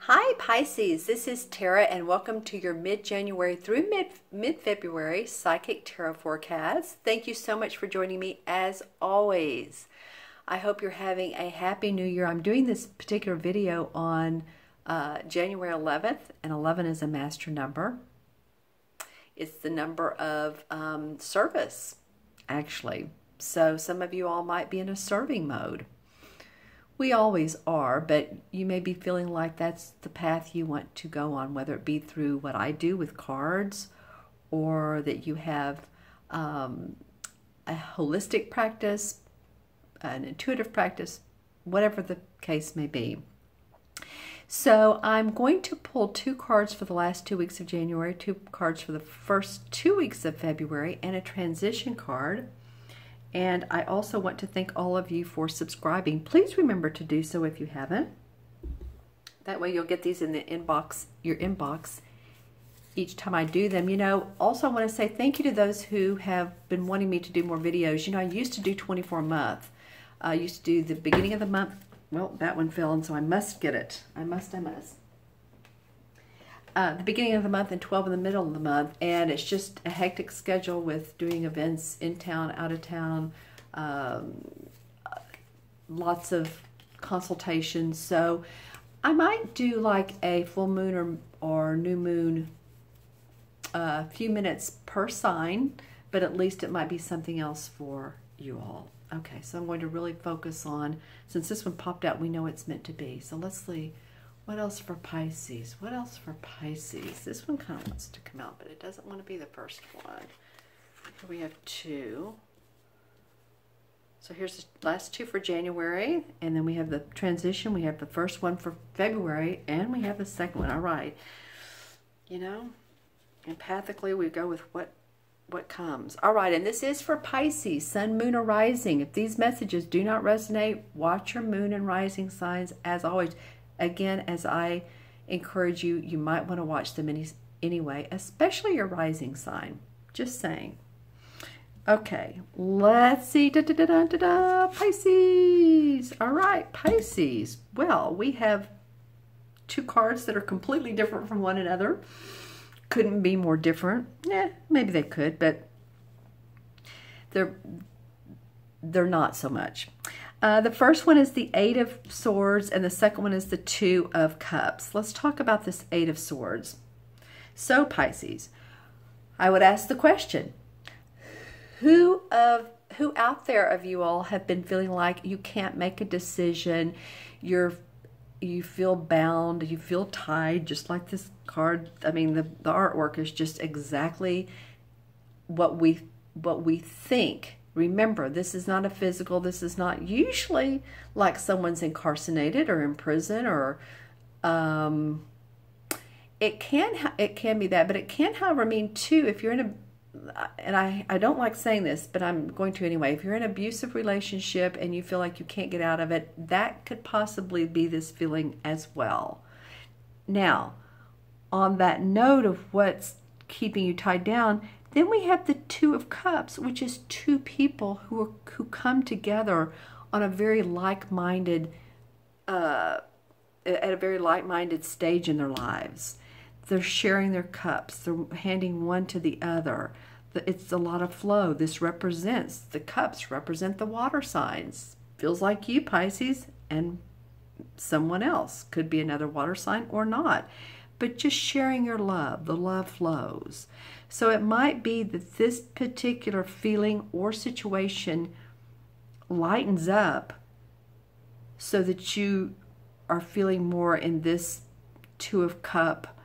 Hi Pisces, this is Tara and welcome to your mid-January through mid-February Psychic Tarot forecast. Thank you so much for joining me as always. I hope you're having a happy new year. I'm doing this particular video on January 11th, and 11 is a master number. It's the number of service, actually. So some of you all might be in a serving mode. We always are, but you may be feeling like that's the path you want to go on, whether it be through what I do with cards or that you have a holistic practice, an intuitive practice, whatever the case may be. So I'm going to pull 2 cards for the last 2 weeks of January, 2 cards for the first 2 weeks of February, and a transition card. And I also want to thank all of you for subscribing. Please remember to do so if you haven't. That way you'll get these in the inbox, your inbox, each time I do them. You know, also I want to say thank you to those who have been wanting me to do more videos. You know, I used to do 24 a month. I used to do the beginning of the month. Well, that one fell, and so I must get it. I must. The beginning of the month and 12 in the middle of the month, and it's just a hectic schedule with doing events in town, out of town, lots of consultations. So I might do like a full moon or new moon, a few minutes per sign, but at least it might be something else for you all. Okay, so I'm going to really focus on, since this one popped out, we know it's meant to be. So let's see. What else for Pisces? What else for Pisces? This one kind of wants to come out, but it doesn't want to be the first one. Here we have 2. So here's the last 2 for January, and then we have the transition. We have the first one for February, and we have the second one. All right. You know, empathically, we go with what comes. All right, and this is for Pisces, Sun, Moon, or Rising. If these messages do not resonate, watch your Moon and Rising signs as always. Again, as I encourage you, you might want to watch them anyway, especially your rising sign. Just saying. Okay, let's see. Pisces. All right, Pisces. Well, we have 2 cards that are completely different from one another. Couldn't be more different. Yeah, maybe they could, but they're not so much. The first one is the 8 of Swords, and the second one is the 2 of Cups. Let's talk about this 8 of Swords. So, Pisces, I would ask the question, who out there of you all have been feeling like you can't make a decision, you feel bound, you feel tied, just like this card? I mean, the artwork is just exactly what we think. Remember, this is not a physical, this is not usually like someone's incarcerated or in prison, or it can be that, but it can, however, mean too, if you're in a, and I don't like saying this, but I'm going to anyway, if you're in an abusive relationship and you feel like you can't get out of it, that could possibly be this feeling as well. Now, on that note of what's keeping you tied down, then we have the 2 of Cups, which is 2 people who come together on a very like-minded, at a very like-minded stage in their lives. They're sharing their cups. They're handing one to the other. It's a lot of flow. This represents, the cups represent the water signs. Feels like you, Pisces, and someone else. Could be another water sign or not. But just sharing your love. The love flows. So it might be that this particular feeling or situation lightens up so that you are feeling more in this 2 of Cup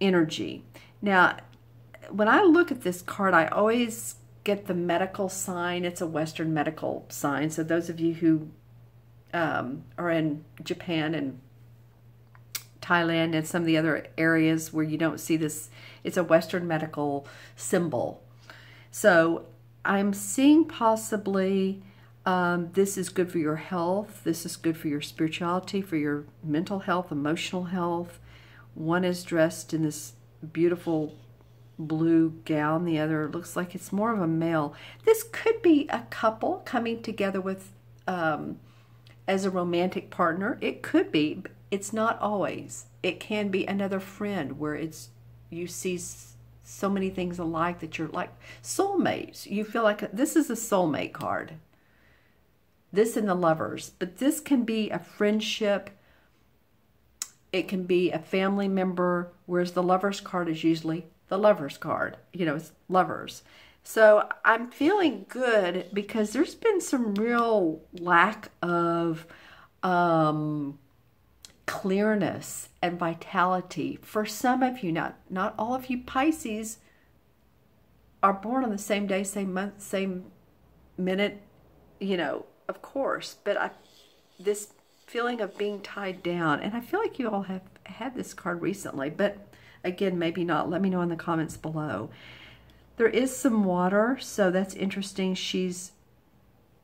energy. Now, when I look at this card, I always get the medical sign. It's a Western medical sign. So those of you who are in Japan and Thailand and some of the other areas where you don't see this, it's a Western medical symbol. So I'm seeing possibly this is good for your health. This is good for your spirituality, for your mental health, emotional health. One is dressed in this beautiful blue gown. The other looks like it's more of a male. This could be a couple coming together with as a romantic partner. It could be. It's not always. It can be another friend where you see so many things alike that you're like soulmates. You feel like this is a soulmate card. This and the Lovers. But this can be a friendship. It can be a family member, whereas the Lovers card is usually the Lovers card. You know, it's lovers. So I'm feeling good because there's been some real lack of clearness and vitality for some of you. Not all of you Pisces are born on the same day, same month, same minute, you know, of course. But this feeling of being tied down, and I feel like you all have had this card recently, but again, maybe not. Let me know in the comments below. There is some water, so that's interesting. She's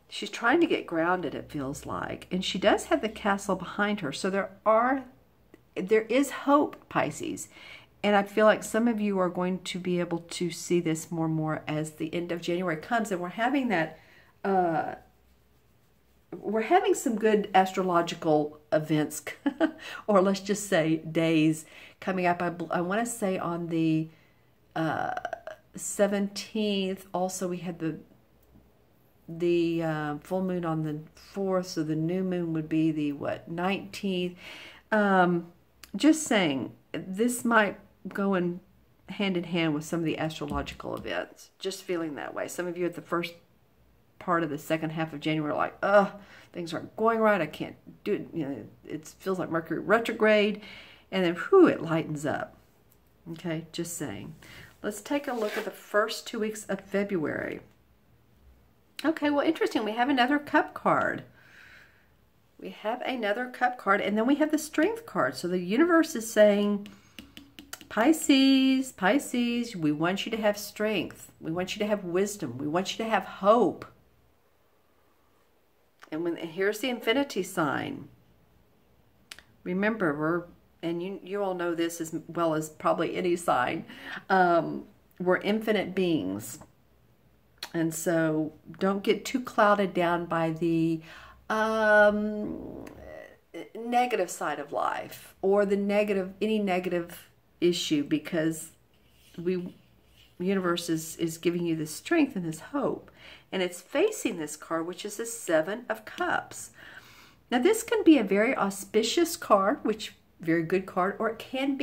trying to get grounded, it feels like. And she does have the castle behind her. So there is hope, Pisces. And I feel like some of you are going to be able to see this more and more as the end of January comes. And we're having that, we're having some good astrological events, or let's just say days coming up. I want to say on the 17th, also we had the full moon on the 4th, so the new moon would be the 19th. Just saying, this might go in hand with some of the astrological events. Just feeling that way. Some of you at the first part of the second half of January are like, ugh, things aren't going right, I can't do it. You know, it feels like Mercury retrograde, and then whew, it lightens up. Okay, just saying. Let's take a look at the first 2 weeks of February. Okay, well, interesting. We have another cup card. We have another cup card, and then we have the strength card. So the universe is saying, Pisces, we want you to have strength. We want you to have wisdom. We want you to have hope. And here's the infinity sign. Remember, and you all know this as well as probably any sign, we're infinite beings. And so don't get too clouded down by the negative side of life or any negative issue, because the universe is giving you this strength and this hope. And it's facing this card, which is the 7 of Cups. Now this can be a very auspicious card, which very good card, or it can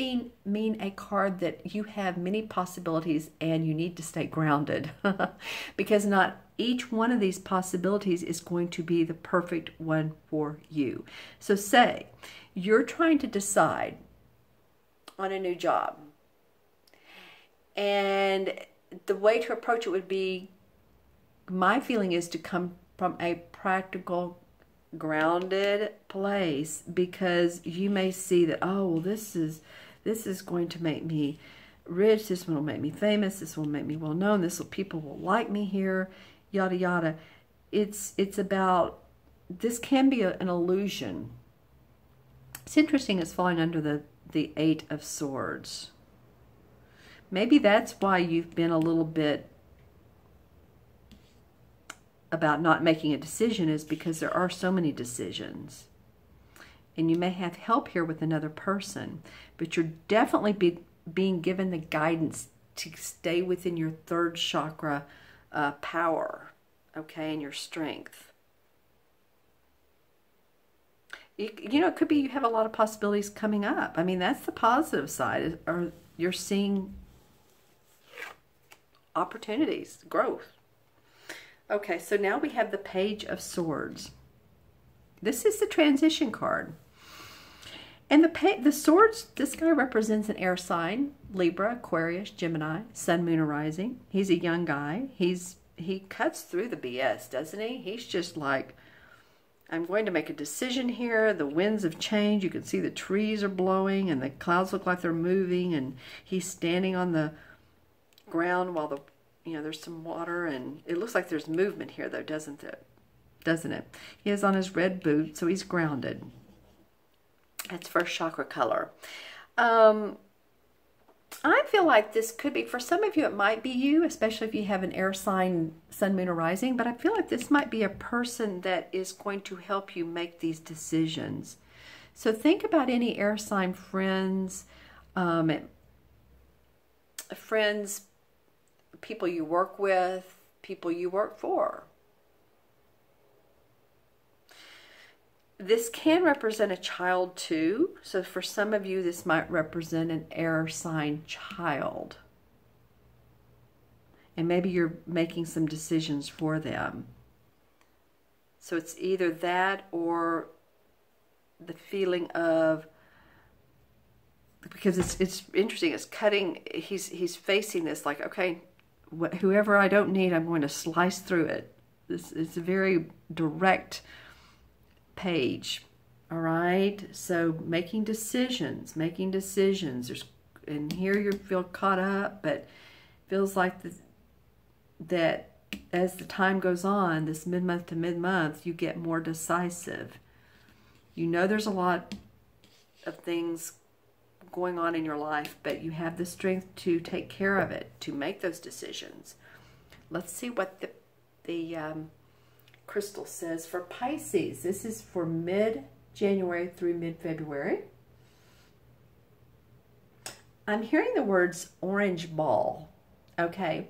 mean a card that you have many possibilities and you need to stay grounded because not each one of these possibilities is going to be the perfect one for you. So say you're trying to decide on a new job, and the way to approach it would be, my feeling is to come from a practical, grounded place, because you may see that, oh, well, this is going to make me rich, this one will make me famous, this will make me well known, people will like me here, yada yada. It's about, this can be an illusion. It's interesting, it's falling under the 8 of Swords. Maybe that's why you've been a little bit about not making a decision, is because there are so many decisions. And you may have help here with another person, but you're definitely being given the guidance to stay within your 3rd chakra power, okay, and your strength. You know, it could be you have a lot of possibilities coming up. I mean, that's the positive side, or you're seeing opportunities, growth. Okay, so now we have the Page of Swords. This is the transition card. And the swords, this guy represents an air sign, Libra, Aquarius, Gemini, Sun, Moon, or Rising. He's a young guy. He cuts through the BS, doesn't he? He's just like, I'm going to make a decision here. The winds have changed. You can see the trees are blowing and the clouds look like they're moving, and he's standing on the ground while there's some water, and it looks like there's movement here, though, doesn't it? He has on his red boots, so he's grounded. That's 1st chakra color. I feel like this could be, for some of you, it might be you, especially if you have an air sign, Sun, Moon, or Rising, but I feel like this might be a person that is going to help you make these decisions. So think about any air sign friends, friends, people you work with, people you work for. This can represent a child too. So for some of you, this might represent an air sign child. And maybe you're making some decisions for them. So it's either that or the feeling of, because it's interesting, it's cutting, he's facing this like, okay, whoever I don't need, I'm going to slice through it. This is a very direct page. All right, so making decisions. There's, and here you feel caught up, but feels like that as the time goes on, this mid-month to mid-month, you get more decisive. You know there's a lot of things going on in your life, but you have the strength to take care of it, to make those decisions. Let's see what the crystal says for Pisces. This is for mid-January through mid-February. I'm hearing the words orange ball. Okay,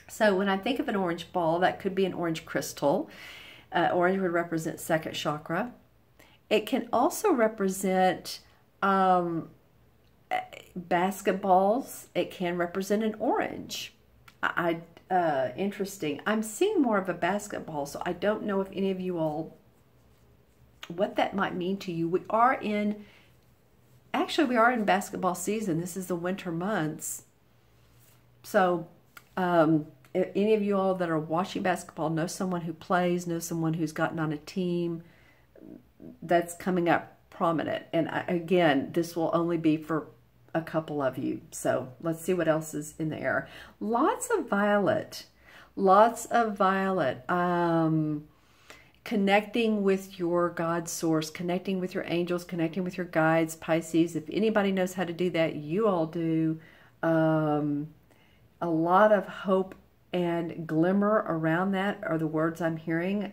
so when I think of an orange ball, that could be an orange crystal. Orange would represent second chakra. It can also represent basketballs. It can represent an orange. Interesting. I'm seeing more of a basketball, so I don't know if any of you all, what that might mean to you. We are in basketball season. This is the winter months. So if any of you all that are watching basketball know someone who plays, know someone who's gotten on a team, that's coming up prominent. And again, this will only be for a couple of you. So let's see what else is in the air. Lots of violet. Connecting with your God source, connecting with your angels, connecting with your guides, Pisces. If anybody knows how to do that, you all do. A lot of hope and glimmer around that are the words I'm hearing.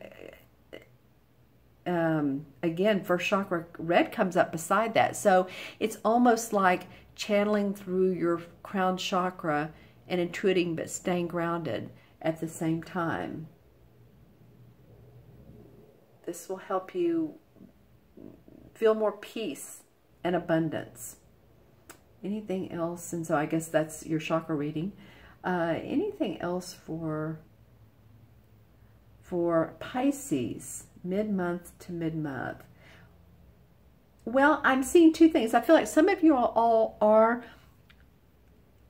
Again, first chakra, red comes up beside that. So it's almost like channeling through your crown chakra and intuiting but staying grounded at the same time. This will help you feel more peace and abundance. Anything else? And so I guess that's your chakra reading. Anything else for Pisces, mid-month to mid-month? Well, I'm seeing two things. I feel like some of you all are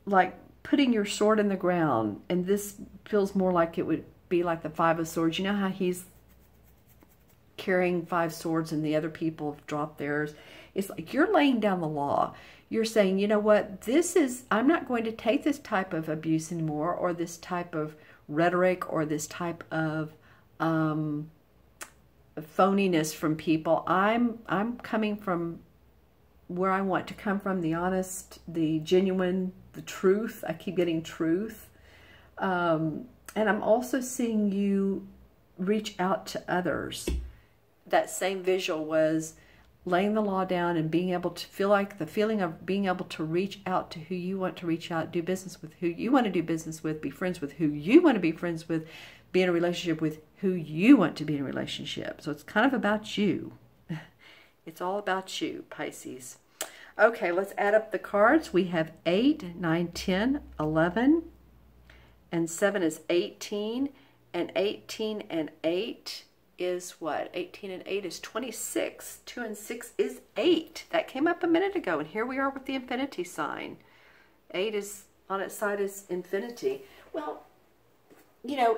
like putting your sword in the ground, and this feels more like it would be like the Five of Swords. You know how he's carrying 5 swords and the other people have dropped theirs? It's like you're laying down the law. You're saying, you know what, I'm not going to take this type of abuse anymore, or this type of rhetoric, or this type of phoniness from people. I'm coming from where I want to come from, the honest, the genuine, the truth. I keep getting truth. And I'm also seeing you reach out to others. That same visual was laying the law down and being able to feel like the feeling of being able to reach out to who you want to reach out, do business with who you want to do business with, be friends with who you want to be friends with, be in a relationship with who you want to be in a relationship. So it's kind of about you. It's all about you, Pisces. Okay, let's add up the cards. We have 8, 9, 10, 11, and 7 is 18, and 18 and 8 is what? 18 and 8 is 26. 2 and 6 is 8. That came up a minute ago, and here we are with the infinity sign. 8 is on its side is infinity. Well, you know,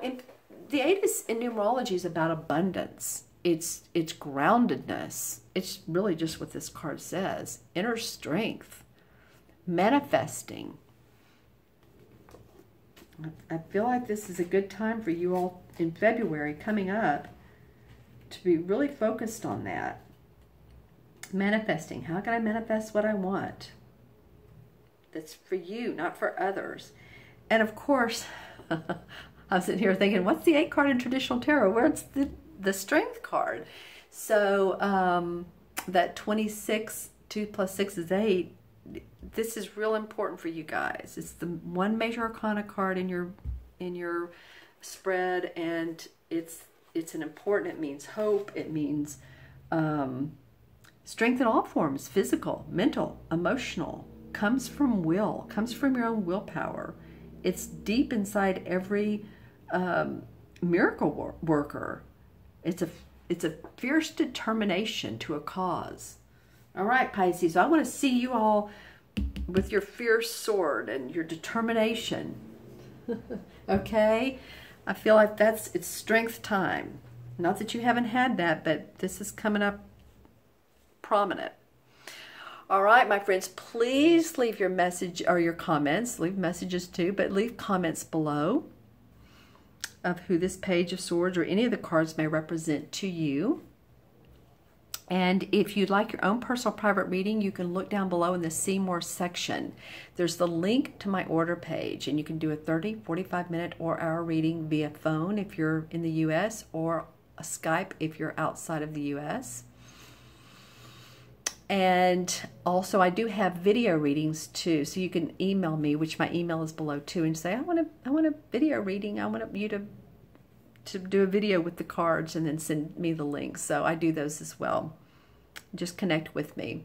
the 8 is in numerology is about abundance. It's groundedness. It's really just what this card says. Inner strength, manifesting. I feel like this is a good time for you all in February coming up to be really focused on that. Manifesting. How can I manifest what I want? That's for you, not for others. And of course, I'm sitting here thinking, what's the 8 card in traditional tarot? Where's the strength card? So that 26, 2 plus 6 is 8. This is real important for you guys. It's the one major arcana card in your spread, and it's an important. It means hope. It means strength in all forms: physical, mental, emotional. Comes from will. Comes from your own willpower. It's deep inside every miracle worker. It's a fierce determination to a cause. All right, Pisces, I want to see you all with your fierce sword and your determination. Okay? I feel like it's strength time. Not that you haven't had that, but this is coming up prominent. All right, my friends, please leave your message or your comments. Leave messages too, but leave comments below of who this Page of Swords or any of the cards may represent to you. And if you'd like your own personal private reading, you can look down below in the See More section. There's the link to my order page, and you can do a 30, 45-minute or hour reading via phone if you're in the U.S. or a Skype if you're outside of the U.S. And also I do have video readings too, so you can email me, which my email is below too, and say, I want a video reading. I want you to do a video with the cards and then send me the link. So I do those as well. Just connect with me.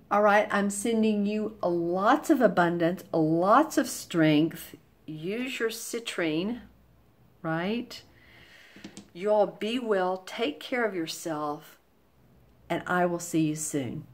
All right, I'm sending you lots of abundance, lots of strength. Use your citrine, right? You all be well, take care of yourself, and I will see you soon.